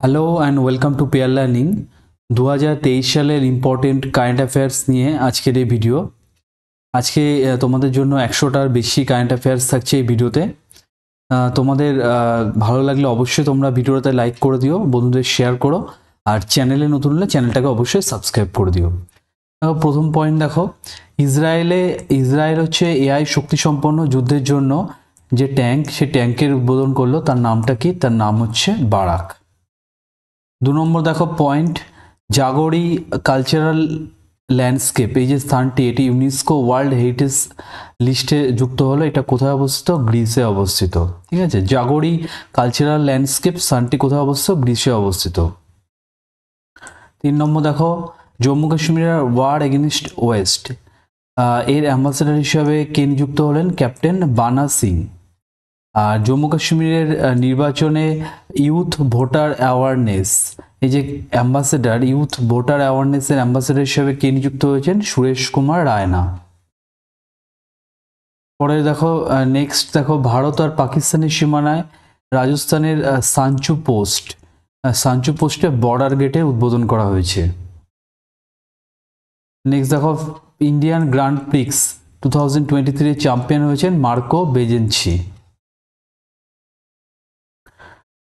Hello and welcome to pair learning. 2023 সালের important current affairs নিয়ে আজকের এই ভিডিও। আজকে তোমাদের জন্য 100টার বেশি কারেন্ট অ্যাফেয়ার্স থাকছে এই ভিডিওতে। তোমাদের ভালো লাগলে অবশ্যই তোমরা ভিডিওতে লাইক করে দিও, বন্ধুদের শেয়ার করো, আর চ্যানেলে নতুন হলে চ্যানেলটাকে অবশ্যই সাবস্ক্রাইব করে দিও। প্রথম পয়েন্ট দেখো, ইসরায়েল হচ্ছে এআই শক্তিসম্পন্ন যুদ্ধের জন্য যে ট্যাঙ্ক, সে ট্যাঙ্কের উদ্বোধন করলো। তার নামটা কি? তার নাম হচ্ছে বারাক। 2 নম্বর দেখো পয়েন্ট, জাগরি কালচারাল ল্যান্ডস্কেপ, এই যে স্থানটি, এটি ইউনেস্কো ওয়ার্ল্ড হেরিটেজ লিস্টে যুক্ত হলো। এটা কোথায় অবস্থিত? গ্রিসে অবস্থিত। ঠিক আছে, জাগরি কালচারাল ল্যান্ডস্কেপ স্থানটি কোথায় অবস্থিত? গ্রিসে অবস্থিত। 3 নম্বর দেখো, জম্মু কাশ্মীরের ওয়ার এগেনস্ট ওয়েস্ট, এর অ্যাম্বাসেডর হিসাবে কে নিযুক্ত হলেন? ক্যাপ্টেন বানা সিং। আর জম্মু কাশ্মীরের নির্বাচনে ইউথ ভোটার অ্যাওয়ারনেস, এই যে অ্যাম্বাসেডর, ইউথ ভোটার অ্যাওয়ারনেসের অ্যাম্বাসেডর হিসেবে কে নিযুক্ত হয়েছেন? সুরেশ কুমার রায়না। পরে দেখো নেক্সট দেখো, ভারত আর পাকিস্তানের সীমানায় রাজস্থানের সাঞ্চু পোস্টে বর্ডার গেটের উদ্বোধন করা হয়েছে। নেক্সট দেখো, ইন্ডিয়ান গ্র্যান্ড প্রিক্স 2023 চ্যাম্পিয়ন হয়েছেন মার্কো বেজেনছি।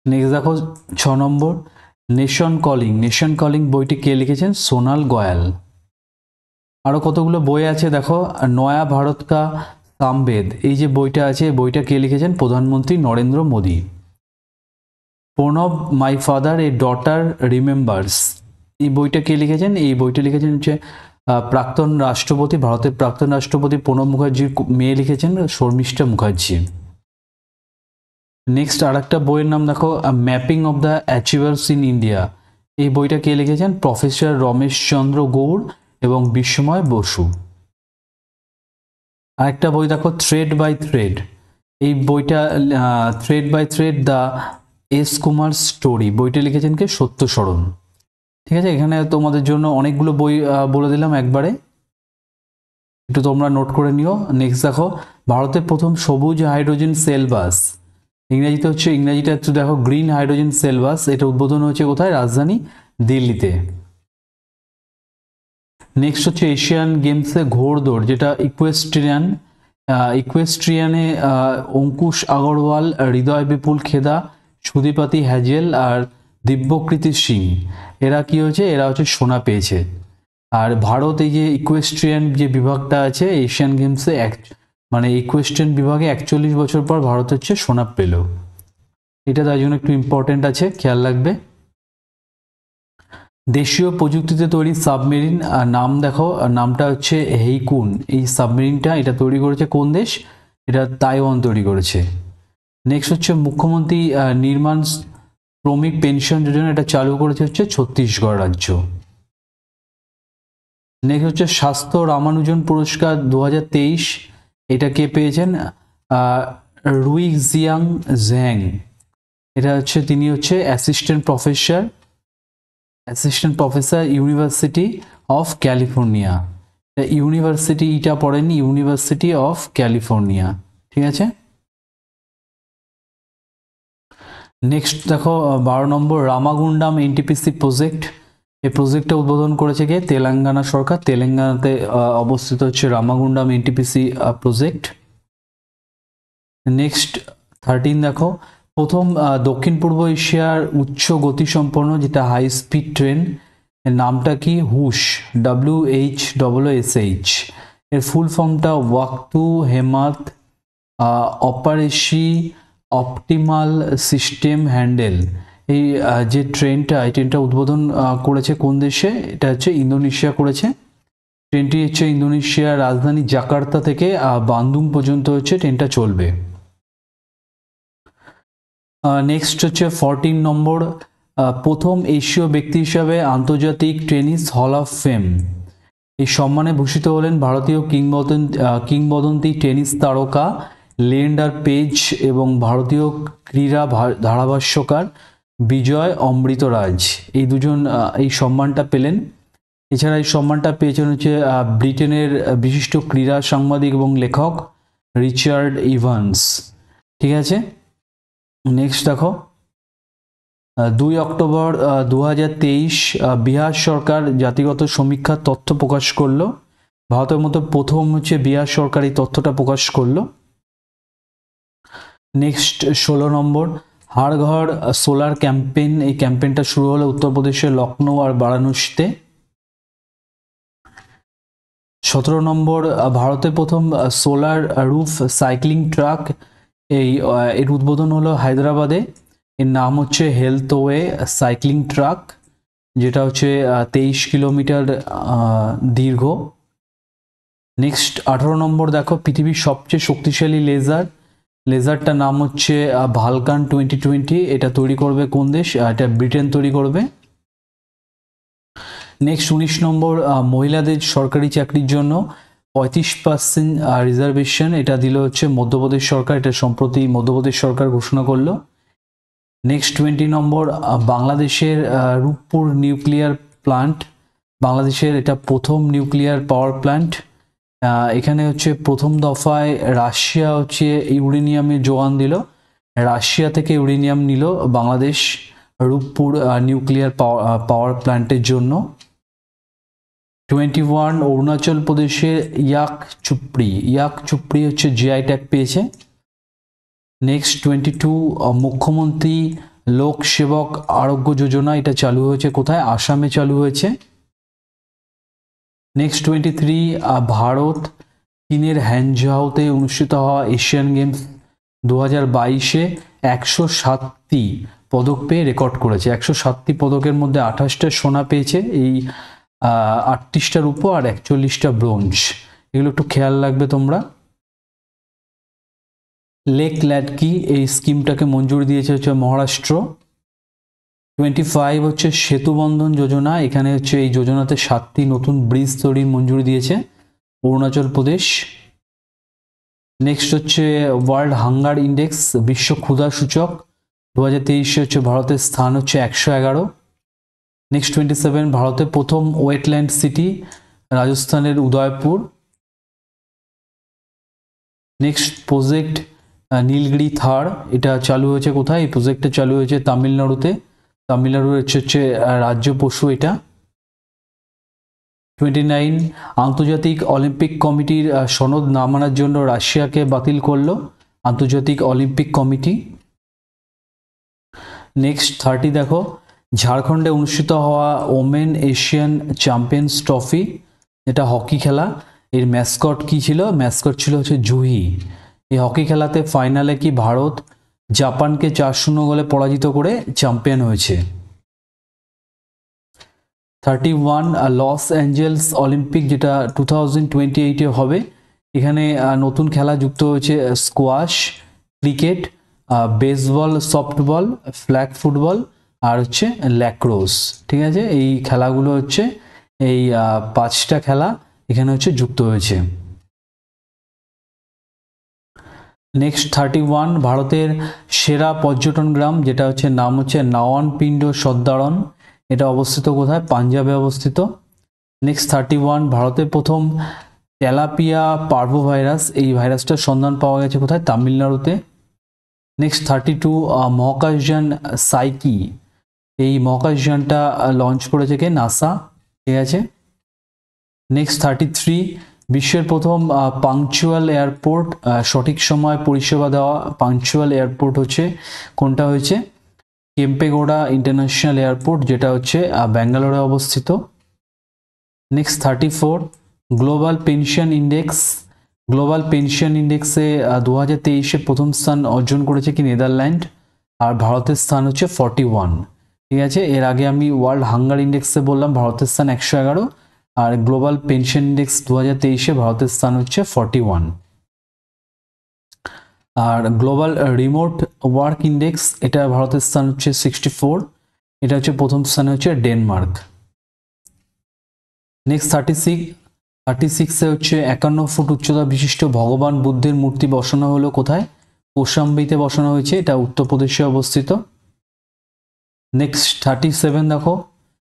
নেক্সট দেখো 6 নম্বর, নেশন কলিং বইটি কে লিখেছেন? সোনাল গয়াল। আরো কতগুলো বই আছে দেখো, নয়া ভারত কা সামবেদ, এই যে বইটা আছে, বইটা কে লিখেছেন? প্রধানমন্ত্রী Narendra Modi. Pranab my father A daughter remembers, এই বইটা কে লিখেছেন? এই বইটা লিখেছেন হচ্ছে প্রাক্তন রাষ্ট্রপতি, ভারতের প্রাক্তন রাষ্ট্রপতি প্রণব মুখার্জির মেয়ে লিখেছেন, শর্মিষ্ঠা মুখার্জি। নেক্সট আর একটা বইয়ের নাম দেখো, mapping of the achievers in India, এই বইটা কে লিখেছেন? প্রফেসর রমেশ চন্দ্র গৌড় এবং বিস্ময় বসু। আরেকটা বই দেখো, থ্রেড বাই থ্রেড, এই বইটা thread by thread the S Kumar story, বইটা লিখেছেন কে? সত্য সরণ। ঠিক আছে, এখানে তোমাদের জন্য অনেকগুলো বই বলে দিলাম একবারে, একটু তোমরা নোট করে নিও। নেক্সট দেখো, ভারতের প্রথম সবুজ হাইড্রোজেন সেল বাস, ইংরাজিটা একটু দেখো, গ্রিন হাইড্রোজেন সেল বাস, এটা উদ্বোধন হয়েছে কোথায়? রাজধানী দিল্লিতে। নেক্সট হচ্ছে এশিয়ান গেমসে ঘোড়দৌড়, যেটা ইকুয়েস্ট্রিয়ানে অঙ্কুশ আগরওয়াল, হৃদয় বিপুল খেদা, সুদীপাতি হ্যাজেল আর দিব্যকৃতি সিং, এরা কি হয়েছে? এরা হচ্ছে সোনা পেয়েছে। আর ভারত এই যে ইকুয়েস্ট্রিয়ান যে বিভাগটা আছে এশিয়ান গেমসে, মানে ইকুয়েস্ট্রিয়ান বিভাগে 41 বছর পর ভারত হচ্ছে সোনা পেল। এটা তার জন্য একটু ইম্পর্টেন্ট আছে, খেয়াল রাখবে। দেশীয় প্রযুক্তিতে তৈরি সাবমেরিন নাম দেখো, নামটা হচ্ছে হেইকুন। এই সাবমেরিনটা এটা তৈরি করেছে কোন দেশ? এটা তাইওয়ান তৈরি করেছে। নেক্সট হচ্ছে মুখ্যমন্ত্রী নির্মাণ শ্রমিক পেনশন যোজনা, এটা চালু করেছে হচ্ছে ছত্তিশগড় রাজ্য। নেক্সট হচ্ছে স্বাস্থ্য রামানুজন পুরস্কার 2023, এটা কে পেয়েছেন? রুইজিয়াং জ্যাং, এটা হচ্ছে তিনি হচ্ছে assistant professor university of California. ইউনিভার্সিটিটা পড়েনি, ইউনিভার্সিটি অফ ক্যালিফোর্নিয়া। ঠিক আছে। নেক্সট দেখো 12 নম্বর, রামাগুন্ডাম এনটিপিসি প্রজেক্ট, এই প্রজেক্টটা উদ্বোধন করেছে কে? তেলেঙ্গানা সরকার। তেলেঙ্গানাতে অবস্থিত হচ্ছে রামাগুন্ডাম এনটিপিসি প্রজেক্ট। নেক্সট 13 দেখো, প্রথম দক্ষিণ পূর্ব এশিয়ার উচ্চ গতিসম্পন্ন যেটা হাই স্পিড ট্রেন, এর নামটা কি? হুশ, WHSH। এর ফুল ফর্মটা ওয়াকটু হেমাত অপারেশি অপটিমাল সিস্টেম হ্যান্ডেল। এই যে ট্রেনটা উদ্বোধন করেছে কোন দেশে? এটা হচ্ছে ইন্দোনেশিয়া করেছে। ট্রেনটি হচ্ছে ইন্দোনেশিয়ার রাজধানী জাকার্তা থেকে বান্দুং পর্যন্ত হচ্ছে ট্রেনটা চলবে। নেক্সট হচ্ছে 14 নম্বর, প্রথম এশীয় ব্যক্তি হিসাবে আন্তর্জাতিক টেনিস হল অফ ফেম, এই সম্মানে ভূষিত হলেন ভারতীয় কিংবদন্তি টেনিস তারকা লিয়েন্ডার পেজ এবং ভারতীয় ক্রীড়া ধারাভাষ্যকার বিজয় অমৃতরাজ। এই দুজন এই সম্মানটা পেলেন। এছাড়া এই সম্মানটা পেয়েছেন হচ্ছে ব্রিটেনের বিশিষ্ট ক্রীড়া সাংবাদিক এবং লেখক রিচার্ড ইভান্স। ঠিক আছে। নেক্সট দেখো, 2 অক্টোবর 2023 বিহার সরকার জাতিগত সমীক্ষার তথ্য প্রকাশ করলো। ভারতের মধ্যে প্রথম হচ্ছে বিহার সরকার এই তথ্যটা প্রকাশ করলো। নেক্সট 16 নম্বর হর ঘর সোলার ক্যাম্পেইন, এই ক্যাম্পেইনটা শুরু হলো উত্তরপ্রদেশের লখনৌ আর বারাণসীতে। 17 নম্বর ভারতের প্রথম সোলার রুফ সাইক্লিং ট্রাক, এর উদ্বোধন হলো হায়দ্রাবাদে। এর নাম হচ্ছে হেলথওয়ে সাইক্লিং ট্রাক, যেটা হচ্ছে 23 কিলোমিটার দীর্ঘ। নেক্সট 18 নম্বর দেখো পৃথিবীর সবচেয়ে শক্তিশালী লেজারটার নাম হচ্ছে ভালকান 2020। এটা তৈরি করবে কোন দেশ? এটা ব্রিটেন তৈরি করবে। নেক্সট 19 নম্বর মহিলাদের সরকারি চাকরির জন্য 35% রিজার্ভেশন, এটা দিল হচ্ছে মধ্যপ্রদেশ সরকার। এটা সম্প্রতি মধ্যপ্রদেশ সরকার ঘোষণা করলো। নেক্সট 20 নম্বর বাংলাদেশের রূপপুর নিউক্লিয়ার প্লান্ট, বাংলাদেশের এটা প্রথম নিউক্লিয়ার পাওয়ার প্ল্যান্ট। এখানে হচ্ছে প্রথম দফায় রাশিয়া হচ্ছে ইউরেনিয়ামের যোগান দিল, রাশিয়া থেকে ইউরেনিয়াম নিল বাংলাদেশ রূপপুর নিউক্লিয়ার পাওয়ার প্ল্যান্টের জন্য। 21 অরুণাচল প্রদেশের ইয়াক চুপড়ি হচ্ছে জিআই ট্যাগ পেয়েছে। নেক্সট 22 মুখ্যমন্ত্রী লোক সেবক আরোগ্য যোজনা, এটা চালু হয়েছে কোথায়? আসামে চালু হয়েছে। নেক্সট 23 ভারত চীনের হ্যানঝাওতে অনুষ্ঠিত হওয়া এশিয়ান গেমস 2022-এ 107টি পদক পেয়ে রেকর্ড করেছে। 107টি পদকের মধ্যে 28টা সোনা পেয়েছে, এই 38টা রূপো আর 41টা ব্রোঞ্জ। এগুলো একটু খেয়াল রাখবে তোমরা। লেক ল্যাডকি এই স্কিমটাকে মঞ্জুরি দিয়েছে হচ্ছে মহারাষ্ট্র। 25 হচ্ছে সেতু বন্ধন যোজনা, এখানে হচ্ছে এই যোজনাতে 7টি নতুন ব্রিজ তৈরির মঞ্জুরি দিয়েছে অরুণাচল প্রদেশ। নেক্সট হচ্ছে ওয়ার্ল্ড হাঙ্গার ইন্ডেক্স, বিশ্ব ক্ষুধা সূচক 2023 হচ্ছে ভারতের স্থান হচ্ছে 111। নেক্সট 27 ভারতের প্রথম ওয়েটল্যান্ড সিটি রাজস্থানের উদয়পুর। নেক্সট প্রজেক্ট নীলগিরি থার, এটা চালু হয়েছে কোথায়? এই প্রজেক্টটা চালু হয়েছে তামিলনাড়ুতে, তামিলনাড়ুর হচ্ছে রাজ্য পশু এটা। 29 আন্তর্জাতিক অলিম্পিক কমিটির সনদ না মানার জন্য রাশিয়াকে বাতিল করলো আন্তর্জাতিক অলিম্পিক কমিটি। নেক্সট 30 দেখো ঝাড়খণ্ডে অনুষ্ঠিত হওয়া ওমেন এশিয়ান চ্যাম্পিয়ন্স ট্রফি, এটা হকি খেলা। এর ম্যাসকট কি ছিল? ম্যাসকট ছিল হচ্ছে জুহি। এই হকি খেলাতে ফাইনালে কি ভারত জাপানকে 4-0 গোলে পরাজিত করে চ্যাম্পিয়ন হয়েছে। 31 লস অ্যাঞ্জেলস অলিম্পিক, যেটা 2028-এ হবে। এখানে নতুন খেলা যুক্ত হয়েছে squash, cricket, baseball, softball, flag football আর হচ্ছে ল্যাক্রোস। ঠিক আছে, এই খেলাগুলো হচ্ছে এই 5টা খেলা এখানে হচ্ছে যুক্ত হয়েছে। নেক্সট 31 ভারতের সেরা পর্যটন গ্রাম, যেটা হচ্ছে নাম হচ্ছে নাওয়ানপিণ্ড সর্দারন, এটা অবস্থিত কোথায়? পাঞ্জাবে অবস্থিত। নেক্সট 31 ভারতের প্রথম তেলাপিয়া পার্ভো ভাইরাস, এই ভাইরাসটার সন্ধান পাওয়া গেছে কোথায়? তামিলনাড়ুতে। নেক্সট 32 মহাকাশযান সাইকি, এই মহাকাশযানটা লঞ্চ করেছে কে? নাসা। ঠিক আছে। নেক্সট 33 বিশ্বের প্রথম পাংচুয়াল এয়ারপোর্ট, সঠিক সময় পরিষেবা দেওয়া পাংচুয়াল এয়ারপোর্ট হচ্ছে কোনটা হয়েছে? কেম্পেগৌড়া ইন্টারন্যাশনাল এয়ারপোর্ট, যেটা হচ্ছে ব্যাঙ্গালোরে অবস্থিত। নেক্সট 34 গ্লোবাল পেনশন ইন্ডেক্সে 2023-এ প্রথম স্থান অর্জন করেছে কি? নেদারল্যান্ড। আর ভারতের স্থান হচ্ছে 41। ঠিক আছে, এর আগে আমি ওয়ার্ল্ড হাঙ্গার ইন্ডেক্সে বললাম ভারতের স্থান 111, আর গ্লোবাল পেনশন ইন্ডেক্স 2023-এ ভারতের স্থান হচ্ছে 41। আর গ্লোবাল রিমোট ওয়ার্ক ইন্ডেক্স, এটা ভারতের স্থান হচ্ছে 64, এটা হচ্ছে প্রথম স্থানে হচ্ছে ডেনমার্ক। নেক্সট 36-এ হচ্ছে 51 ফুট উচ্চতা বিশিষ্ট ভগবান বুদ্ধের মূর্তি বসানো হলো কোথায়? কোশাম্বীতে বসানো হয়েছে, এটা উত্তরপ্রদেশে অবস্থিত। নেক্সট 37 দেখো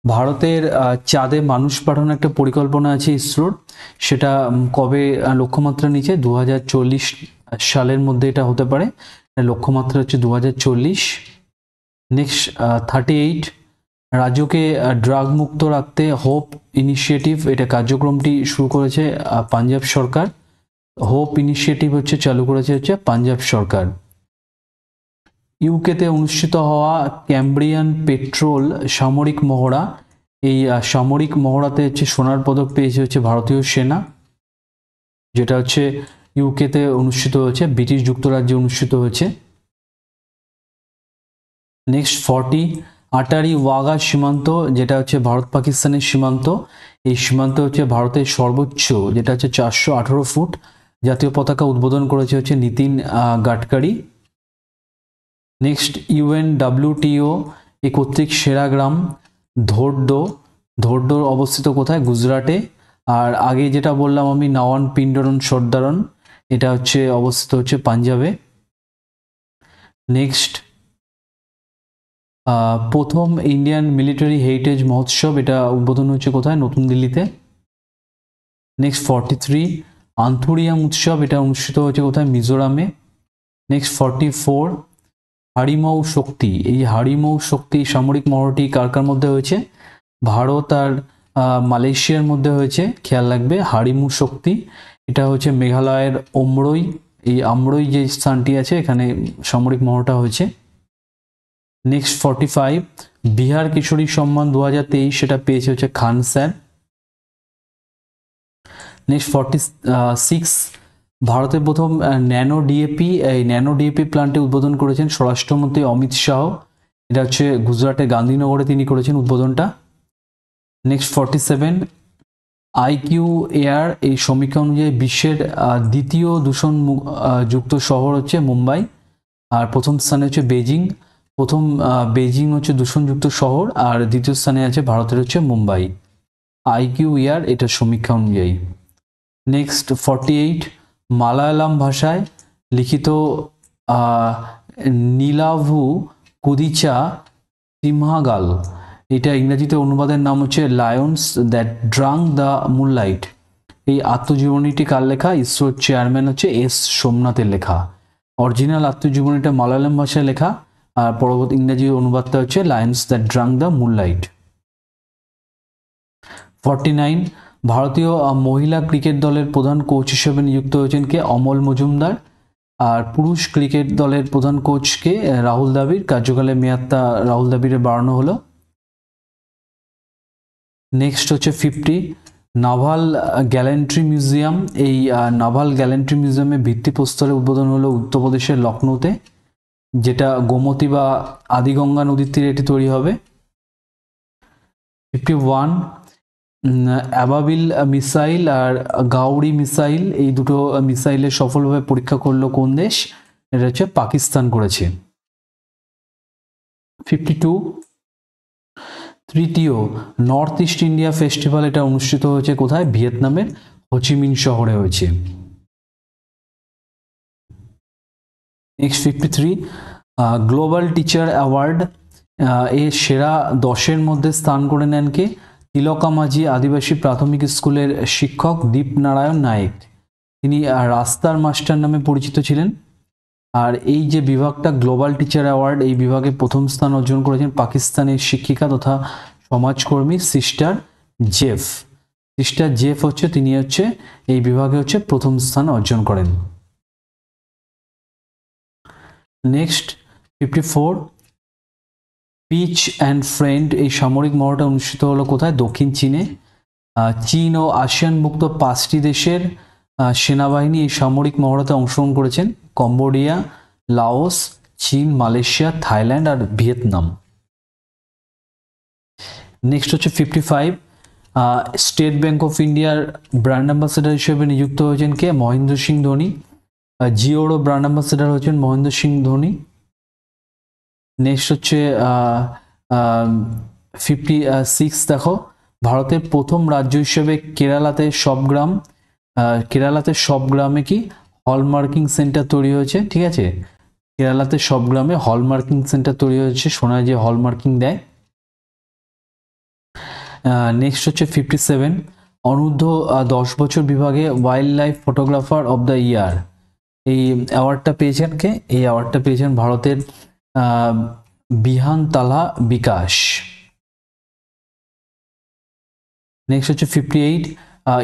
ভারতের চাঁদে মানুষ পাঠানোর একটা পরিকল্পনা আছে ইসরোর, সেটা কবে লক্ষ্যমাত্রা নিচে? 2040 সালের মধ্যে এটা হতে পারে। লক্ষ্যমাত্রা হচ্ছে 2040। নেক্সট 38, রাজ্যকে ড্রাগ মুক্ত রাখতে হোপ ইনিশিয়েটিভ, এটা কার্যক্রমটি শুরু করেছে পাঞ্জাব সরকার। হোপ ইনিশিয়েটিভ হচ্ছে চালু করেছে হচ্ছে পাঞ্জাব সরকার। ইউকেতে অনুষ্ঠিত হওয়া ক্যাম্ব্রিয়ান পেট্রোল সামরিক মহড়া, এই সামরিক মহড়াতে হচ্ছে সোনার পদক পেয়েছে হচ্ছে ভারতীয় সেনা, যেটা হচ্ছে ইউকেতে অনুষ্ঠিত হয়েছে, ব্রিটিশ যুক্তরাজ্যে অনুষ্ঠিত হয়েছে। নেক্সট 40, আটারি ওয়াঘা সীমান্ত, যেটা হচ্ছে ভারত পাকিস্তানের সীমান্ত। এই সীমান্ত হচ্ছে ভারতের সর্বোচ্চ, যেটা হচ্ছে 418 ফুট। জাতীয় পতাকা উদ্বোধন করেছে হচ্ছে নীতিন গাডকারি। নেক্সট UNWTO এই কর্তৃক সেরা গ্রাম ধোর্ডো। ধোর্ডো অবস্থিত কোথায়? গুজরাটে। আর আগে যেটা বললাম আমি নওয়ান পিন্ডরন সর্দারন, এটা হচ্ছে অবস্থিত হচ্ছে পাঞ্জাবে। নেক্সট প্রথম ইন্ডিয়ান মিলিটারি হেরিটেজ মহোৎসব, এটা উদ্বোধন হচ্ছে কোথায়? নতুন দিল্লিতে। নেক্সট 43, আন্থুরিয়াম উৎসব, এটা অনুষ্ঠিত হচ্ছে কোথায়? মিজোরামে। নেক্সট 44, হারিমৌ শক্তি। এই হারিমৌ শক্তি সামরিক মহড়াটি কার কার মধ্যে হয়েছে? ভারত আর মালয়েশিয়ার মধ্যে হয়েছে, খেয়াল রাখবে। হারিমু শক্তি এটা হচ্ছে মেঘালয়ের অমরই, এই আমরই যে স্থানটি আছে এখানে সামরিক মহড়াটা হয়েছে। নেক্সট 45, বিহার কিশোরী সম্মান 2023, সেটা পেয়েছে হচ্ছে খান স্যার। নেক্সট 46, ভারতের প্রথম ন্যানো ডিএপি, এই ন্যানো ডিএপি প্ল্যান্টে উদ্বোধন করেছেন স্বরাষ্ট্রমন্ত্রী অমিত শাহ। এটা হচ্ছে গুজরাটের গান্ধীনগরে তিনি করেছেন উদ্বোধনটা। নেক্সট 47, IQ এয়ার এই সমীক্ষা অনুযায়ী বিশ্বের দ্বিতীয় দূষণ যুক্ত শহর হচ্ছে মুম্বাই, আর প্রথম স্থানে হচ্ছে বেজিং। প্রথম বেজিং হচ্ছে দূষণযুক্ত শহর, আর দ্বিতীয় স্থানে আছে ভারতের হচ্ছে মুম্বাই। IQ এয়ার এটা সমীক্ষা অনুযায়ী। নেক্সট 48, মালায়ালাম ভাষায় লিখিত নীলাভু কুদিচা সিমহাগাল, এটা ইংরেজিতে অনুবাদের নাম হচ্ছে Lions that drank the moonlight. এই আত্মজীবনীটি কার লেখা? ইসরোর চেয়ারম্যান হচ্ছে S সোমনাথের লেখা। অরিজিনাল আত্মজীবনীটা মালায়ালাম ভাষায় লেখা, আর পরবর্তী ইংরেজি অনুবাদটা হচ্ছে Lions that drank the moonlight. 49, ভারতীয় মহিলা ক্রিকেট দলের প্রধান কোচ হিসেবে নিযুক্ত হয়েছেন কে? অমল মজুমদার। আর পুরুষ ক্রিকেট দলের প্রধান কোচকে? রাহুল দ্রাবিড়। কার্যকালের মেয়াদটা রাহুল দ্রাবিড়ের বাড়ানো হলো। নেক্সট হচ্ছে 50, নাভাল গ্যালেন্ট্রি মিউজিয়াম। এই নাভাল গ্যালেন্ট্রি মিউজিয়ামের ভিত্তিপ্রস্তরের উদ্বোধন হলো উত্তরপ্রদেশের লখনৌতে, যেটা গোমতী বা আদিগঙ্গা নদীর তীরে এটি তৈরি হবে। 51, অ্যাবাবিল মিসাইল আর গাউরি মিসাইল, এই দুটো মিসাইলের সফলভাবে পরীক্ষা করলো কোন দেশ? এটা হচ্ছে পাকিস্তান করেছে। 52, তৃতীয় নর্থ ইস্ট ইন্ডিয়া ফেস্টিভ্যাল, এটা অনুষ্ঠিত হয়েছে কোথায়? ভিয়েতনামের হোচিমিন শহরে হয়েছে। নেক্সট 53, গ্লোবাল টিচার অ্যাওয়ার্ড, এর সেরা 10-এর মধ্যে স্থান করে নেন কে? তিলকা মাঝি আদিবাসী প্রাথমিক স্কুলের শিক্ষক দীপনারায়ণ নায়েক, তিনি রাস্তার মাস্টার নামে পরিচিত ছিলেন। আর এই যে বিভাগটা গ্লোবাল টিচার অ্যাওয়ার্ড, এই বিভাগে প্রথম স্থান অর্জন করেছেন পাকিস্তানের শিক্ষিকা তথা সমাজকর্মী সিস্টার জেফ। সিস্টার জেফ হচ্ছে, তিনি হচ্ছে এই বিভাগে হচ্ছে প্রথম স্থান অর্জন করেন। নেক্সট 54, পিচ অ্যান্ড ফ্রেন্ড এই সামরিক মহড়াটা অনুষ্ঠিত হলো কোথায়? দক্ষিণ চীনে। চীন ও আসিয়ান মুক্ত 5টি দেশের সেনাবাহিনী এই সামরিক মহড়াতে অংশগ্রহণ করেছেন: কম্বোডিয়া, লাওস, চীন, মালয়েশিয়া, থাইল্যান্ড আর ভিয়েতনাম। নেক্সট হচ্ছে 55, স্টেট ব্যাংক অফ ইন্ডিয়ার ব্র্যান্ড অ্যাম্বাসেডার হিসেবে নিযুক্ত হয়েছেন কে? মহেন্দ্র সিং ধোনি। জিওরও ব্র্যান্ড অ্যাম্বাসেডার হচ্ছেন মহেন্দ্র সিং ধোনি। নেক্সট হচ্ছে 56, দেখো, ভারতের প্রথম রাজ্য হিসেবে কেরালাতে সব গ্রামে কি হলমার্কিং সেন্টার তৈরি হয়েছে? ঠিক আছে, কেরালাতে সব গ্রামে হলমার্কিং সেন্টার তৈরি হয়েছে, সোনায় যে হলমার্কিং দেয়। নেক্সট হচ্ছে 57, অনূর্ধ্ব 10 বছর বিভাগে wild life photographer of the year, এই অ্যাওয়ার্ডটা পেয়েছেন কে? এই অ্যাওয়ার্ডটা পেয়েছেন ভারতের বিহানতালা বিকাশ। নেক্সট হচ্ছে 58,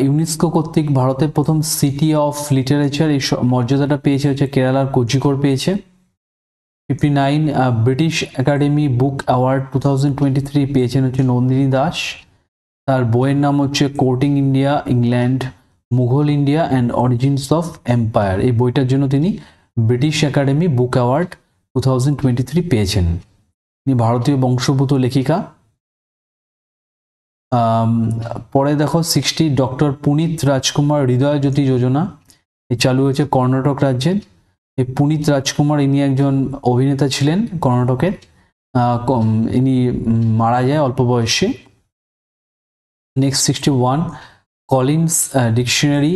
ইউনেস্কো কর্তৃক ভারতের প্রথম সিটি অফ লিটারেচার এই মর্যাদাটা পেয়েছে হচ্ছে কেরালার কোঝিকোড পেয়েছে। 59, ব্রিটিশ একাডেমি বুক অ্যাওয়ার্ড 2023 পেয়েছেন হচ্ছে নন্দিনী দাস। তার বইয়ের নাম হচ্ছে courting India, England, Mughal India and origins of empire. এই বইটার জন্য তিনি ব্রিটিশ একাডেমি বুক অ্যাওয়ার্ড 2023 পেয়েছেন। তিনি ভারতীয় বংশোদ্ভূত লেখিকা। পরে দেখো 60, ডক্টর পুনিত রাজকুমার হৃদয় জ্যোতি যোজনা এই চালু হয়েছে কর্ণাটক রাজ্যের। এই পুনিত রাজকুমার ইনি একজন অভিনেতা ছিলেন কর্ণাটকের। ইনি মারা যায় অল্প বয়সে। নেক্সট 61, কলিন্স ডিকশনারি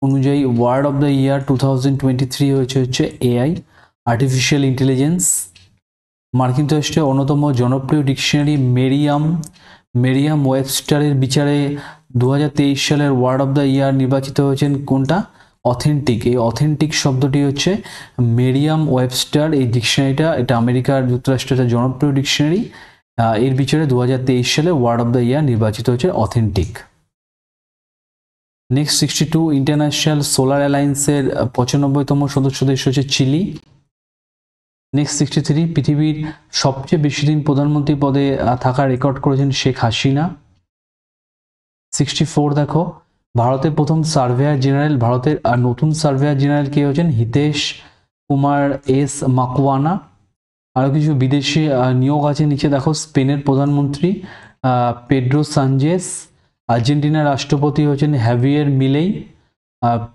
অনুযায়ী ওয়ার্ড অফ দ্য ইয়ার 2023 হচ্ছে এআই, আর্টিফিশিয়াল ইন্টেলিজেন্স। মার্কিন যুক্তরাষ্ট্রের অন্যতম জনপ্রিয় ডিকশনারি মেরিয়াম ওয়েবস্টারের বিচারে 2023 সালের ওয়ার্ড অফ দ্য ইয়ার নির্বাচিত হয়েছেন কোনটা? অথেন্টিক। এই অথেন্টিক শব্দটি হচ্ছে মেরিয়াম ওয়েবস্টার এই ডিকশনারিটা, এটা আমেরিকার যুক্তরাষ্ট্রের একটা জনপ্রিয় ডিকশনারি। এর বিচারে 2023 সালে ওয়ার্ড অফ দ্য ইয়ার নির্বাচিত হচ্ছে অথেন্টিক। নেক্সট 62, ইন্টারন্যাশনাল সোলার অ্যালায়েন্সের 95তম সদস্য দেশ হচ্ছে চিলি। নেক্সট 63, পৃথিবীর সবচেয়ে বেশি দিন প্রধানমন্ত্রী পদে থাকা রেকর্ড করেছেন শেখ হাসিনা। 64, দেখো ভারতের প্রথম সার্ভেয়ার জেনারেল, ভারতের নতুন সার্ভেয়ার জেনারেল কে হচ্ছেন? হিতেশ কুমার এস মাকওয়ানা। আরও কিছু বিদেশি নিয়োগ আছে নিচে দেখো, স্পেনের প্রধানমন্ত্রী পেড্রো সানচেজ, আর্জেন্টিনার রাষ্ট্রপতি হচ্ছেন হ্যাভিয়ের মিলেই,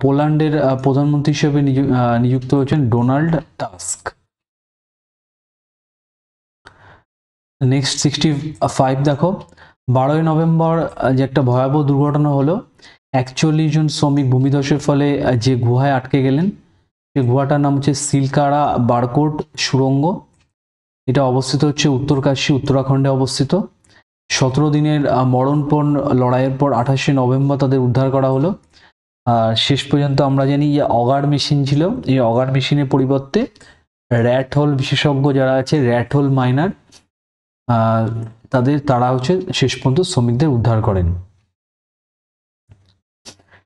পোল্যান্ডের প্রধানমন্ত্রী হিসেবে নিযুক্ত হচ্ছেন ডোনাল্ড টাস্ক। নেক্সট 65, দেখো 12ই নভেম্বর যে একটা ভয়াবহ দুর্ঘটনা হলো, 41 জন শ্রমিক ভূমিধসের ফলে যে গুহায় আটকে গেলেন, সে গুহাটার নাম হচ্ছে সিলকারা বারকোট সুড়ঙ্গ। এটা অবস্থিত হচ্ছে উত্তরকাশী উত্তরাখণ্ডে অবস্থিত। 17 দিনের মরণপণ লড়াইয়ের পর 28শে নভেম্বর তাদের উদ্ধার করা হলো। শেষ পর্যন্ত আমরা জানি যে অগার মেশিন ছিল, এই অগার মেশিনের পরিবর্তে র্যাট হোল বিশেষজ্ঞ যারা আছে, র্যাট হোল মাইনার, তারা হচ্ছে শেষ পর্যন্ত শ্রমিকদের উদ্ধার করেন।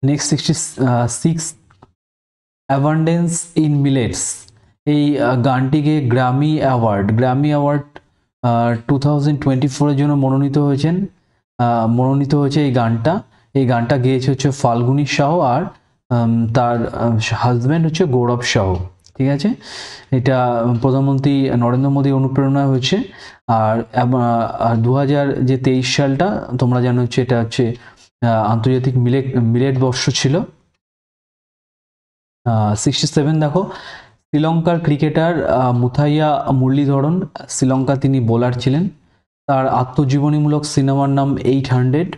নেক্সট 66, অ্যাবান্ডেন্স ইন মিলেটস এই গানটিকে গ্র্যামি অ্যাওয়ার্ড 2024 জন্য মনোনীত হয়েছে এই গানটা গেয়েছে হচ্ছে ফাল্গুনী সাহ আর তার হাজব্যান্ড হচ্ছে গৌরব সাহ। ঠিক আছে, এটা প্রধানমন্ত্রী নরেন্দ্র মোদী অনুপ্রেরণায় হয়েছে। আর 2023 সালটা তোমরা জানো হচ্ছে এটা হচ্ছে আন্তর্জাতিক মিলেট বর্ষ ছিল। 67, দেখো শ্রীলঙ্কার ক্রিকেটার মুথাইয়া মুরলীধরন, শ্রীলঙ্কা তিনি বোলার ছিলেন। তার আত্মজীবনীমূলক সিনেমার নাম 800।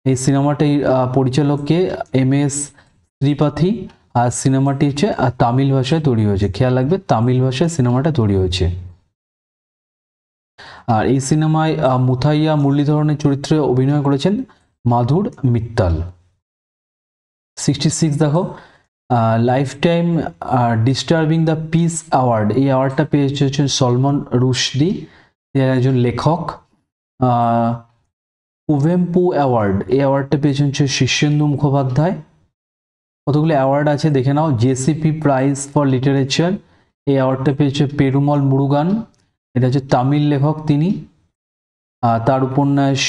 এই সিনেমাটির পরিচালককে MS ত্রিপাঠী। আর সিনেমাটি হচ্ছে তামিল ভাষায় তৈরি হয়েছে, খেয়াল রাখবে তামিল ভাষায় সিনেমাটা তৈরি হয়েছে। আর এই সিনেমায় মুথাইয়া মুরলীধরনের চরিত্রে অভিনয় করেছেন মাধুর মিত্তাল। 66, দেখো life time disturbing the piece award এই অ্যাওয়ার্ডটা পেয়েছে হচ্ছেন সলমন রুশদি, একজন লেখক। কুভেম্পু অ্যাওয়ার্ড এই অ্যাওয়ার্ডটা পেয়েছেন হচ্ছে শীর্ষেন্দু মুখোপাধ্যায়। কতগুলো অ্যাওয়ার্ড আছে দেখে নাও। JCP প্রাইজ ফর লিটারেচার এই অ্যাওয়ার্ডটা পেয়েছে পেরুমল মুরুগান, এটা হচ্ছে তামিল লেখক তিনি। তার উপন্যাস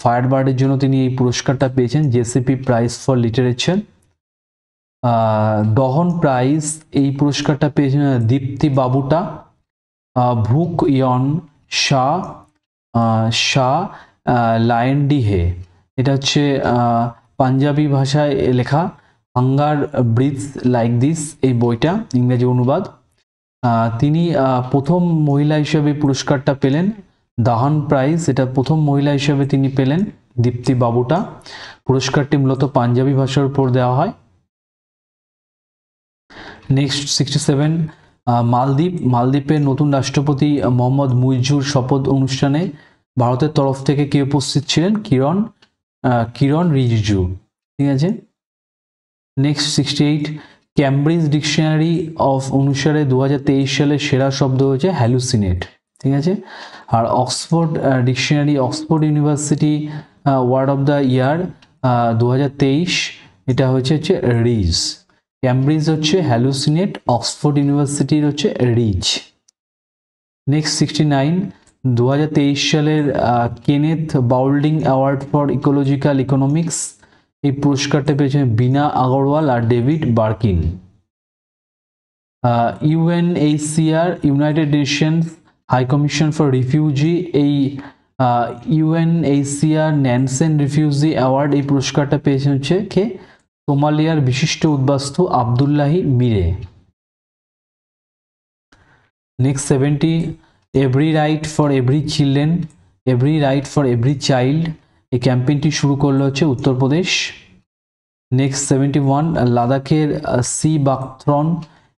ফায়ারবার্ডের জন্য তিনি এই পুরস্কারটা পেয়েছেন, JCP প্রাইজ ফর লিটারেচার। দহন প্রাইজ এই পুরস্কারটা পেয়েছেন দীপ্তি বাবুটা। ভুক ইয়ন শাহ লায়েন্ডিহে, এটা হচ্ছে পাঞ্জাবি ভাষায় লেখা। হাঙ্গার ব্রিথস লাইক দিস এই বইটা ইংরেজি অনুবাদ। তিনি প্রথম মহিলা হিসেবে পুরস্কারটা পেলেন। দাহান প্রাইজ এটা প্রথম মহিলা হিসেবে তিনি পেলেন, দীপ্তি বাবুটা। পুরস্কারটি মূলত পাঞ্জাবি ভাষার উপর দেওয়া হয়। নেক্সট 67, মালদ্বীপের নতুন রাষ্ট্রপতি মোহাম্মদ মুইজুর শপথ অনুষ্ঠানে ভারতের তরফ থেকে কে উপস্থিত ছিলেন? কিরণ রিজিজু। ঠিক আছে। নেক্সট 68, ক্যামব্রিজ ডিকশনারি অনুসারে 2023 সালে সেরা শব্দ হচ্ছে হ্যালুসিনেট। ঠিক আছে। আর Oxford dictionary, Oxford university word of the year 2023, এটা হচ্ছে রিজ। ক্যামব্রিজ হচ্ছে হ্যালুসিনেট, অক্সফোর্ড ইউনিভার্সিটির হচ্ছে রিজ। নেক্সট 69, 2023 সালের Kenneth Boulding award for ecological economics, এই পুরস্কারটা পেয়েছেন বিনা আগরওয়াল আর David Barkin. UNHCR, United Nations High Commission for refugee, এই ইউএনএইচসিআর ন্যানসেন রিফিউজি অ্যাওয়ার্ড, এই পুরস্কারটা পেয়েছেন হচ্ছে কে? সোমালিয়ার বিশিষ্ট উদ্বাস্তু Abdullahi Mire. Next 70, every right for every children, every right for every child, এই ক্যাম্পেইনটি শুরু করলো হচ্ছে উত্তরপ্রদেশ। নেক্সট 71, লাদাখের সি বাকথ্রন,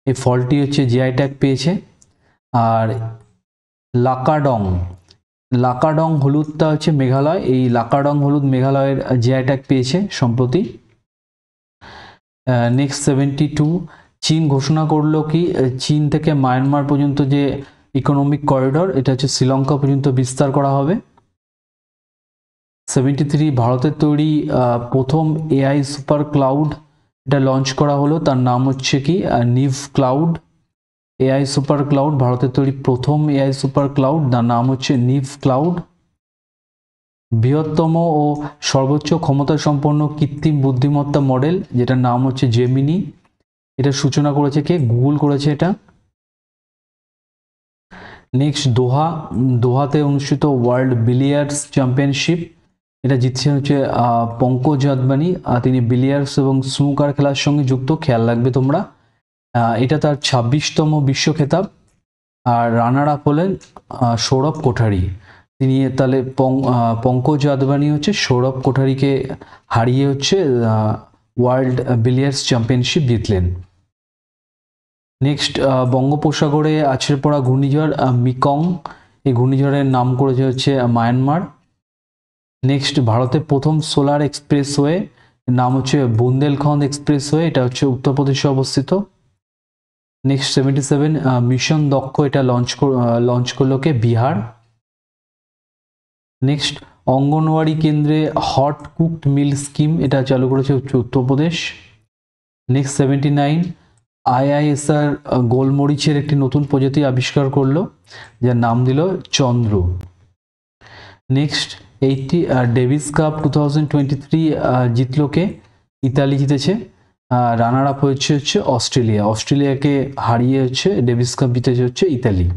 এই ফলটি হচ্ছে জিআই ট্যাগ পেয়েছে। আর লাকাডং, লাকাডং হলুদটা হচ্ছে মেঘালয়, এই লাকাডং হলুদ মেঘালয়ের জিআই ট্যাগ পেয়েছে সম্প্রতি। নেক্সট 72, চীন ঘোষণা করলো কি চীন থেকে মায়ানমার পর্যন্ত যে ইকোনমিক করিডর, এটা হচ্ছে শ্রীলঙ্কা পর্যন্ত বিস্তার করা হবে। 73, ভারতের তৈরি প্রথম এআই সুপার ক্লাউড, এটা লঞ্চ করা হলো, তার নাম হচ্ছে কি নিভ ক্লাউড। এআই সুপার ক্লাউড, ভারতের তৈরি প্রথম এআই সুপার ক্লাউড, তার নাম হচ্ছে নিভ ক্লাউড। বৃহত্তম ও সর্বোচ্চ ক্ষমতা সম্পন্ন কৃত্রিম বুদ্ধিমত্তা মডেল, যেটার নাম হচ্ছে জেমিনি, এটা সূচনা করেছে কে? গুগল করেছে এটা। নেক্সট দোহা, দোহাতে অনুষ্ঠিত ওয়ার্ল্ড বিলিয়ার্ডস চ্যাম্পিয়নশিপ, এটা জিতছেন হচ্ছে পঙ্কজ আদবানি, তিনি বিলিয়ার্ডস এবং স্নুকার খেলার সঙ্গে যুক্ত, খেয়াল রাখবে তোমরা। এটা তার 26তম বিশ্ব খেতাব। আর রানার আপ হলেন সৌরভ কোঠারি, তিনি তাহলে পঙ্কজ আদবানি হচ্ছে সৌরভ কোঠারিকে হারিয়ে হচ্ছে ওয়ার্ল্ড বিলিয়ার্ডস চ্যাম্পিয়নশিপ জিতলেন। নেক্সট বঙ্গোপসাগরে আছড়ে পড়া ঘূর্ণিঝড় মিকং, এই ঘূর্ণিঝড়ের নাম করেছে হচ্ছে মায়ানমার। নেক্সট ভারতের প্রথম সোলার এক্সপ্রেসওয়ে, নাম হচ্ছে বুন্দেলখন্ড এক্সপ্রেসওয়ে, এটা হচ্ছে উত্তরপ্রদেশে অবস্থিত। নেক্সট 77, মিশন দক্ষ, এটা লঞ্চ করলো কে? বিহার। নেক্সট অঙ্গনওয়াড়ি কেন্দ্রে হট কুকড মিল স্কিম, এটা চালু করেছে হচ্ছে উত্তরপ্রদেশ। নেক্সট 79, আইআইএসআর গোলমরিচের একটি নতুন প্রজাতি আবিষ্কার করলো, যার নাম দিল চন্দ্র। নেক্সট 80, ডেভিস কাপ 2023 জিতলো কে? ইতালি জিতেছে। রানার আপ হচ্ছে অস্ট্রেলিয়া, অস্ট্রেলিয়াকে হারিয়ে হচ্ছে ডেভিস কাপ জিতেছে হচ্ছে ইতালি।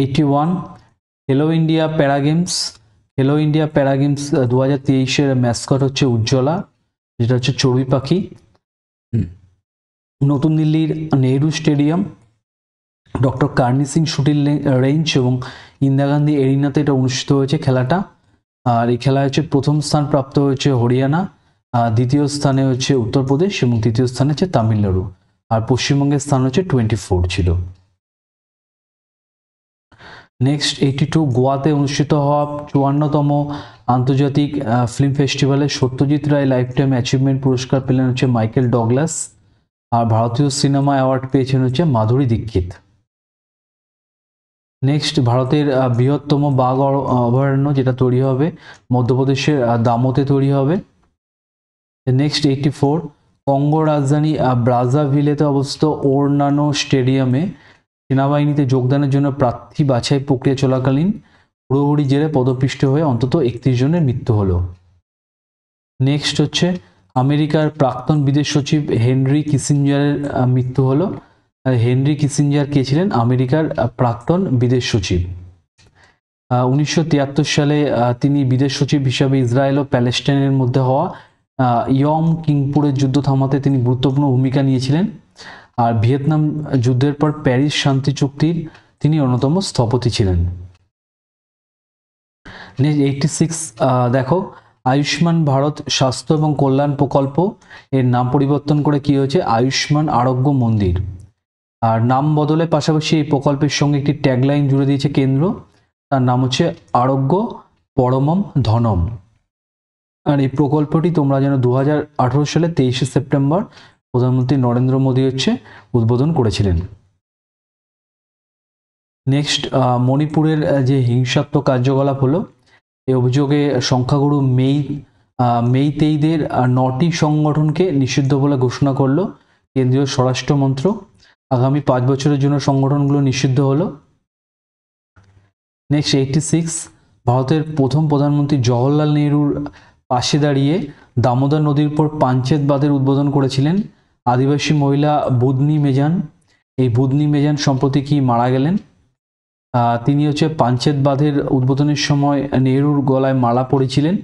81, হেলো ইন্ডিয়া প্যারা গেমস, হেলো ইন্ডিয়া প্যারা গেমস 2023-এর ম্যাসকট হচ্ছে উজ্জ্বলা, যেটা হচ্ছে চড়ুই পাখি। নতুন দিল্লির Nehru stadium, doctor Carney Singh shooting range এবং ইন্দিরা গান্ধী এরিনাতে এটা অনুষ্ঠিত হয়েছে খেলাটা। আর এই খেলায় হচ্ছে প্রথম স্থান প্রাপ্ত হয়েছে হরিয়ানা, দ্বিতীয় স্থানে হচ্ছে উত্তরপ্রদেশ এবং তৃতীয় স্থানে হচ্ছে তামিলনাড়ু। আর পশ্চিমবঙ্গের স্থান হচ্ছে 24 ছিল। নেক্সট 82, গোয়াতে অনুষ্ঠিত হওয়া 54তম আন্তর্জাতিক ফিল্ম ফেস্টিভ্যালে Satyajit Ray life time achievement পুরস্কার পেলেন হচ্ছে মাইকেল ডগলাস। আর ভারতীয় সিনেমা অ্যাওয়ার্ড পেয়েছেন হচ্ছে মাধুরী দীক্ষিত। নেক্সট ভারতের বৃহত্তম বাঘ অভয়ারণ্য, যেটা তৈরি হবে মধ্যপ্রদেশের দামোতে তৈরি হবে। নেক্সট 84, কঙ্গো রাজধানী ব্রাজাভিলেতে অবস্থিত ওরনানো স্টেডিয়ামে সেনাবাহিনীতে যোগদানের জন্য প্রার্থী বাছাই প্রক্রিয়া চলাকালীন হুড়োহুড়ি জেরে পদপিষ্ট হয়ে অন্তত 31 জনের মৃত্যু হলো। নেক্সট হচ্ছে আমেরিকার প্রাক্তন বিদেশ সচিব হেনরি কিসিঞ্জারের মৃত্যু হলো। হেনরি কিসিঞ্জার কে ছিলেন? আমেরিকার প্রাক্তন বিদেশ সচিব। 1973 সালে তিনি বিদেশ সচিব হিসাবে ইসরায়েল ও প্যালেস্টাইনের মধ্যে হওয়া ইয়ম কিংপুরের যুদ্ধ থামাতে তিনি গুরুত্বপূর্ণ ভূমিকা নিয়েছিলেন। আর ভিয়েতনাম যুদ্ধের পর প্যারিস শান্তি চুক্তির তিনি অন্যতম স্থপতি ছিলেন। 86, দেখো আয়ুষ্মান ভারত স্বাস্থ্য এবং কল্যাণ প্রকল্প, এর নাম পরিবর্তন করে কি হয়েছে? আয়ুষ্মান আরোগ্য মন্দির। আর নাম বদলের পাশাপাশি এই প্রকল্পের সঙ্গে একটি ট্যাগলাইন জুড়ে দিয়েছে কেন্দ্র, তার নাম হচ্ছে আরোগ্য পরমম ধনম। আর এই প্রকল্পটি তোমরা যেন 2018 সালে 23শে সেপ্টেম্বর প্রধানমন্ত্রী নরেন্দ্র মোদী হচ্ছে উদ্বোধন করেছিলেন। নেক্সট, মণিপুরের যে হিংসাত্মক কার্যকলাপ হলো, এই অভিযোগে সংখ্যাগুরু মেইতেইদের 9টি সংগঠনকে নিষিদ্ধ বলে ঘোষণা করলো কেন্দ্রীয় স্বরাষ্ট্র মন্ত্রক। আগামী 5 বছরের জন্য সংগঠনগুলো নিষিদ্ধ হলো। নেক্সট 86, ভারতের প্রথম প্রধানমন্ত্রী জওহরলাল নেহরুর পাশে দাঁড়িয়ে দামোদর নদীর উপর পাঞ্চেত বাঁধের উদ্বোধন করেছিলেন আদিবাসী মহিলা বুদনি মেজান। এই বুদনি মেজান সম্প্রতি কি মারা গেলেন। তিনি হচ্ছে পাঞ্চেত বাঁধের উদ্বোধনের সময় নেহরুর গলায় মালা পরেছিলেন,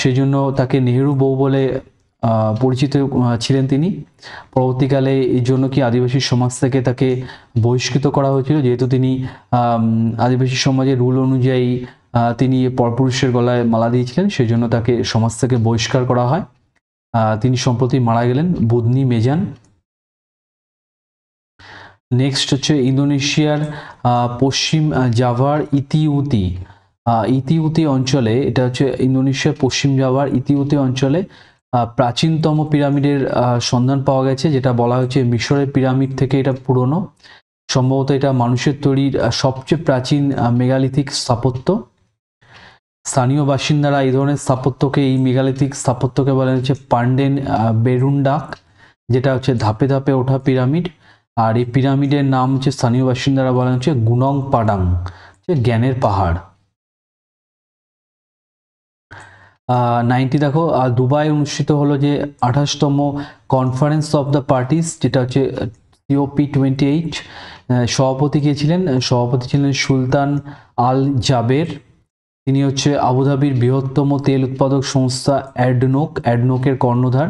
সেই জন্য তাকে নেহরু বউ বলে পরিচিত ছিলেন তিনি। পরবর্তীকালে এই জন্য কি আদিবাসী সমাজ থেকে তাকে বহিষ্কৃত করা হয়েছিল, যেহেতু তিনি আদিবাসী সমাজের রুল অনুযায়ী তিনি পরপুরুষের গলায় মালা দিয়েছিলেন, সেই জন্য তাকে সমাজ থেকে বহিষ্কার করা হয়। তিনি সম্প্রতি মারা গেলেন, বুদনি মেজান। নেক্সট হচ্ছে ইন্দোনেশিয়ার পশ্চিম জাভার ইতিউতি অঞ্চলে, এটা হচ্ছে ইন্দোনেশিয়ার পশ্চিম জাভার ইতিউতি অঞ্চলে প্রাচীনতম পিরামিডের সন্ধান পাওয়া গেছে, যেটা বলা হচ্ছে মিশরের পিরামিড থেকে এটা পুরনো। সম্ভবত এটা মানুষের তৈরির সবচেয়ে প্রাচীন মেগালিথিক স্থাপত্য। স্থানীয় বাসিন্দারা এই ধরনের স্থাপত্যকে, এই মেগালিথিক স্থাপত্যকে বলা হচ্ছে পান্ডেন বেরুন্ডাক, যেটা হচ্ছে ধাপে ধাপে ওঠা পিরামিড। আর এই পিরামিডের নাম হচ্ছে স্থানীয় বাসিন্দারা বলা হচ্ছে গুনং পাডাং, জ্ঞানের পাহাড়। 90 দেখো, দুবাই অনুষ্ঠিত হলো যে 28তম কনফারেন্স অফ দ্য পার্টিস, যেটা হচ্ছে COP28। সভাপতি কে ছিলেন? সভাপতি ছিলেন সুলতান আল জাবের। তিনি হচ্ছে আবুধাবির বৃহত্তম তেল উৎপাদক সংস্থা অ্যাডনোকের কর্ণধার।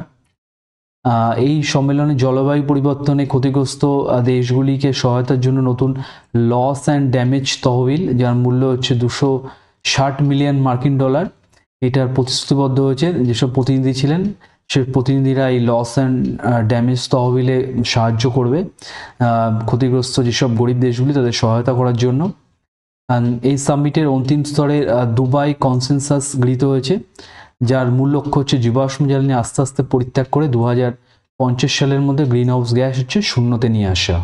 এই সম্মেলনে জলবায়ু পরিবর্তনে ক্ষতিগ্রস্ত দেশগুলিকে সহায়তার জন্য নতুন লস অ্যান্ড ড্যামেজ তহবিল, যার মূল্য হচ্ছে $260 মিলিয়ন, এটার প্রতিশ্রুতিবদ্ধ হয়েছে। যেসব প্রতিনিধি ছিলেন, সে প্রতিনিধিরা এই লস অ্যান্ড ড্যামেজ তহবিলে সাহায্য করবে ক্ষতিগ্রস্ত যেসব গরিব দেশগুলি, তাদের সহায়তা করার জন্য। এই সামিটের অন্তিম স্তরে দুবাই কনসেনসাস গৃহীত হয়েছে, যার মূল লক্ষ্য হচ্ছে জীবাশ্ম জ্বালানি আস্তে আস্তে পরিত্যাগ করে 2050 সালের মধ্যে গ্রিন হাউস গ্যাস হচ্ছে শূন্যতে নিয়ে আসা।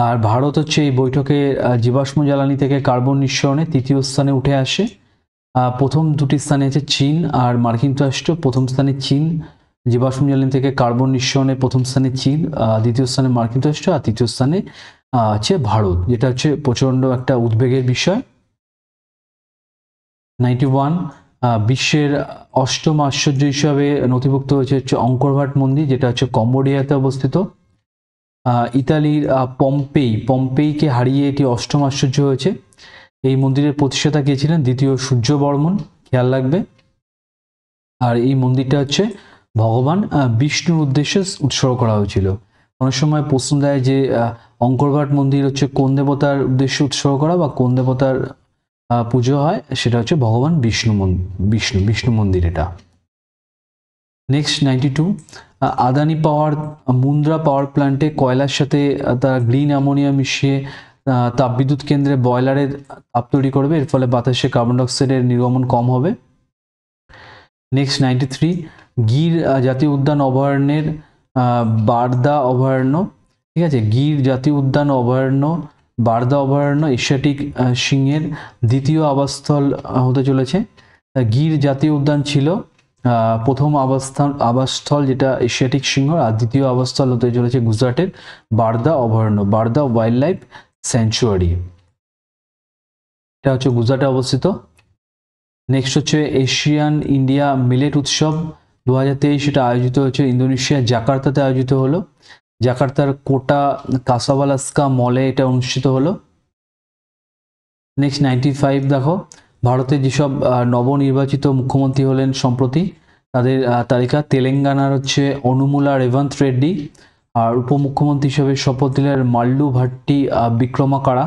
আর ভারত হচ্ছে এই বৈঠকে জীবাশ্ম জ্বালানি থেকে কার্বন নিঃসরণে 3য় স্থানে উঠে আসে। প্রথম 2টি স্থানে আছে চীন আর মার্কিন যুক্তরাষ্ট্র। প্রথম স্থানে চীন জীবাশ্ম জ্বালানি থেকে কার্বন নিঃসরণে, প্রথম স্থানে চীন, দ্বিতীয় স্থানে মার্কিন যুক্তরাষ্ট্র, আর তৃতীয় স্থানে আছে ভারত, যেটা হচ্ছে প্রচণ্ড একটা উদ্বেগের বিষয়। 91, বিশ্বের 8ম আশ্চর্য হিসাবে নথিভুক্ত হয়েছে হচ্ছে অঙ্করভাট মন্দির, যেটা হচ্ছে কম্বোডিয়াতে অবস্থিত। ইতালির পম্পেইকে হারিয়ে এটি 8ম আশ্চর্য হয়েছে। এই মন্দিরের প্রতিষ্ঠাতা কে ছিলেন? দ্বিতীয় সূর্য বর্মন, খেয়াল রাখবে। আর এই মন্দিরটা হচ্ছে ভগবান বিষ্ণুর উদ্দেশ্যে উৎসর্গ করা হয়েছিল। অনেক সময় প্রশ্ন দেয় যে অঙ্করভাট মন্দির হচ্ছে কোন দেবতার উদ্দেশ্যে উৎসর্গ করা বা কোন দেবতার পুজো হয়, সেটা হচ্ছে ভগবান বিষ্ণু মন্দির এটা। নেক্সট 92, আদানি মুন্দ্রা পাওয়ার প্ল্যান্টে কয়লার সাথে তারা গ্রিন অ্যামোনিয়া মিশিয়ে তাপবিদ্যুৎ কেন্দ্রে বয়লারের তাপ তৈরি করবে, এর ফলে বাতাসে কার্বন ডাইঅক্সাইডের নির্গমন কম হবে। নেক্সট 93, গির জাতীয় উদ্যান অভয়ারণ্যের বারদা অভয়ারণ্য, ঠিক আছে, গির জাতীয় উদ্যান অভয়ারণ্য, বারদা অভয়ারণ্য এশিয়াটিক সিংহের দ্বিতীয় আবাসস্থল হতে চলেছে। গির জাতীয় উদ্যান ছিল প্রথম আবাসস্থল, যেটা এশিয়াটিক সিংহ, আর দ্বিতীয় আবাসস্থল হতে চলেছে গুজরাটের বারদা অভয়ারণ্য, বারদা ওয়াইল্ড লাইফ স্যাংচুয়ারি, এটা হচ্ছে গুজরাটে অবস্থিত। নেক্সট হচ্ছে এশিয়ান ইন্ডিয়া মিলেট উৎসব 2023, এটা আয়োজিত হয়েছে ইন্দোনেশিয়া জাকার্তাতে আয়োজিত হলো। জাকার্তার কোটা কাসাবালাস্কা মলে এটা অনুষ্ঠিত হলো। নেক্সট 95, দেখো, ভারতের যেসব নবনির্বাচিত মুখ্যমন্ত্রী হলেন সম্প্রতি, তাদের তালিকা। তেলেঙ্গানার হচ্ছে অনুমুলা রেভান্ত রেড্ডি, আর উপমুখ্যমন্ত্রী হিসেবে শপথ দিলেন মাল্লু ভাট্টি বিক্রমাকারা।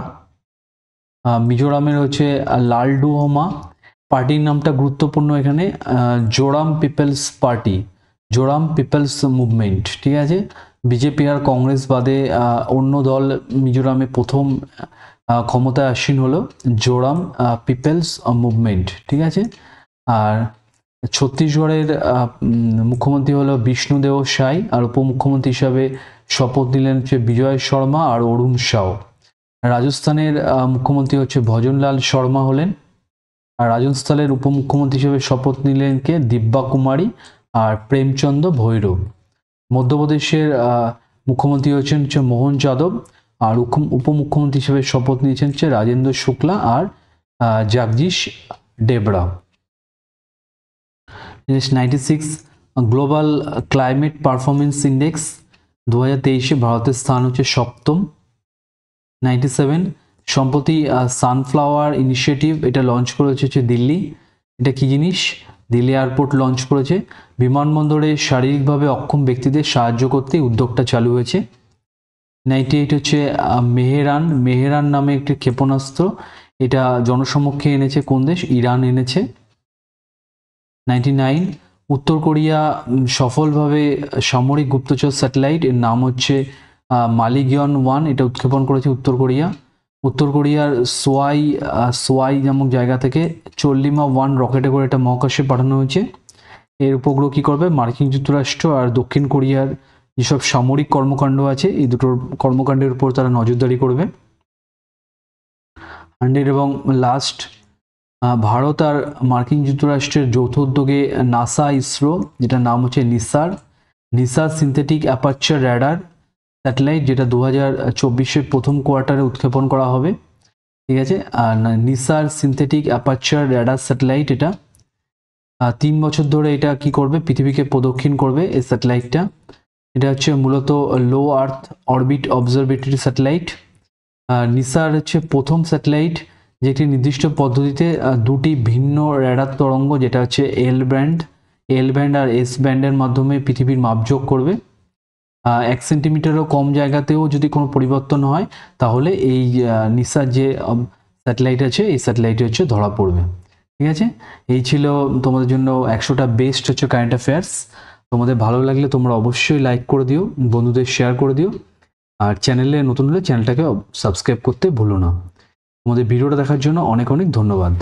মিজোরামের হচ্ছে লালডুহোমা, পার্টির নামটা গুরুত্বপূর্ণ এখানে, Zoram people's party, Zoram people's movement, ঠিক আছে। বিজেপি আর কংগ্রেস বাদে অন্য দল মিজোরামে প্রথম ক্ষমতায় আসীন হলো জোরাম পিপলস মুভমেন্ট, ঠিক আছে। আর ছত্তিশগড়ের মুখ্যমন্ত্রী হলো বিষ্ণুদেব সাই, আর উপমুখ্যমন্ত্রী হিসাবে শপথ নিলেন হচ্ছে বিজয় শর্মা আর অরুণ সাউ। রাজস্থানের মুখ্যমন্ত্রী হচ্ছে ভজনলাল শর্মা হলেন, আর রাজস্থানের উপমুখ্যমন্ত্রী হিসেবে শপথ নিলেন কে দিব্যা কুমারী আর প্রেমচন্দ ভৈরব। মধ্যপ্রদেশের মুখ্যমন্ত্রী হচ্ছে মোহন যাদব, আর উপমুখ্যমন্ত্রী হিসেবে শপথ নিয়েছেন হচ্ছে রাজেন্দ্র শুক্লা আর জগদীশ ডেবরা। 96 গ্লোবাল ক্লাইমেট পারফরমেন্স ইন্ডেক্স 2023 ভারতের স্থান হচ্ছে 7ম। 97 সম্প্রতি সানফ্লাওয়ার ইনিশিয়েটিভ এটা লঞ্চ করেছে হচ্ছে দিল্লি। এটা কি জিনিস? দিল্লি এয়ারপোর্ট লঞ্চ করেছে। বিমানবন্দরে শারীরিকভাবে অক্ষম ব্যক্তিদের সাহায্য করতে উদ্যোগটা চালু হয়েছে। 98 হচ্ছে মেহেরান নামে একটি ক্ষেপণাস্ত্র, এটা জনসমক্ষে এনেছে কোন দেশ? ইরান এনেছে। 99 উত্তর কোরিয়া সফলভাবে সামরিক গুপ্তচর স্যাটেলাইট, এর নাম হচ্ছে মালিগিয়ন-1, এটা উৎক্ষেপণ করেছে উত্তর কোরিয়া। উত্তর কোরিয়ার সোয়াই নামক জায়গা থেকে চল্লিমা-1 রকেটে করে এটা মহাকাশে পাঠানো হয়েছে। এর উপগ্রহ কী করবে? মার্কিন যুক্তরাষ্ট্র আর দক্ষিণ কোরিয়ার যেসব সামরিক কর্মকাণ্ড আছে এই দুটোর কর্মকাণ্ডের উপর তারা নজরদারি করবে। 100 এবং লাস্ট, ভারত আর মার্কিন যুক্তরাষ্ট্রের যৌথ উদ্যোগে নাসা ইসরো, যেটার নাম হচ্ছে NISAR synthetic aperture radar satellite, যেটা 2024 প্রথম কোয়ার্টারে উৎক্ষেপণ করা হবে। ঠিক আছে, আর NISAR synthetic aperture radar satellite এটা 3 বছর ধরে এটা কি করবে? পৃথিবীকে প্রদক্ষিণ করবে এই স্যাটেলাইটটা। এটা হচ্ছে মূলত লো আর্থ অরবিট অবজারভেটরি স্যাটেলাইট। নিসার হচ্ছে প্রথম স্যাটেলাইট যেটি নির্দিষ্ট পদ্ধতিতে দুটি ভিন্ন র্যাডার তরঙ্গ, যেটা হচ্ছে এল ব্যান্ড আর এস ব্যান্ডের মাধ্যমে পৃথিবীর মাপযোগ করবে। 1 সেন্টিমিটারও কম জায়গাতেও যদি কোনো পরিবর্তন হয় তাহলে এই নিসার যে স্যাটেলাইট আছে এই স্যাটেলাইটে হচ্ছে ধরা পড়বে। ঠিক আছে, এই ছিল তোমাদের জন্য 100টা বেস্ট হচ্ছে কারেন্ট অ্যাফেয়ার্স। তোমাদের ভালো লাগলে তোমরা অবশ্যই লাইক করে দিও, বন্ধুদের শেয়ার করে দিও, আর চ্যানেলে নতুন হলে চ্যানেলটাকে সাবস্ক্রাইব করতে ভুলো না। তোমাদের ভিডিওটা দেখার জন্য অনেক অনেক ধন্যবাদ।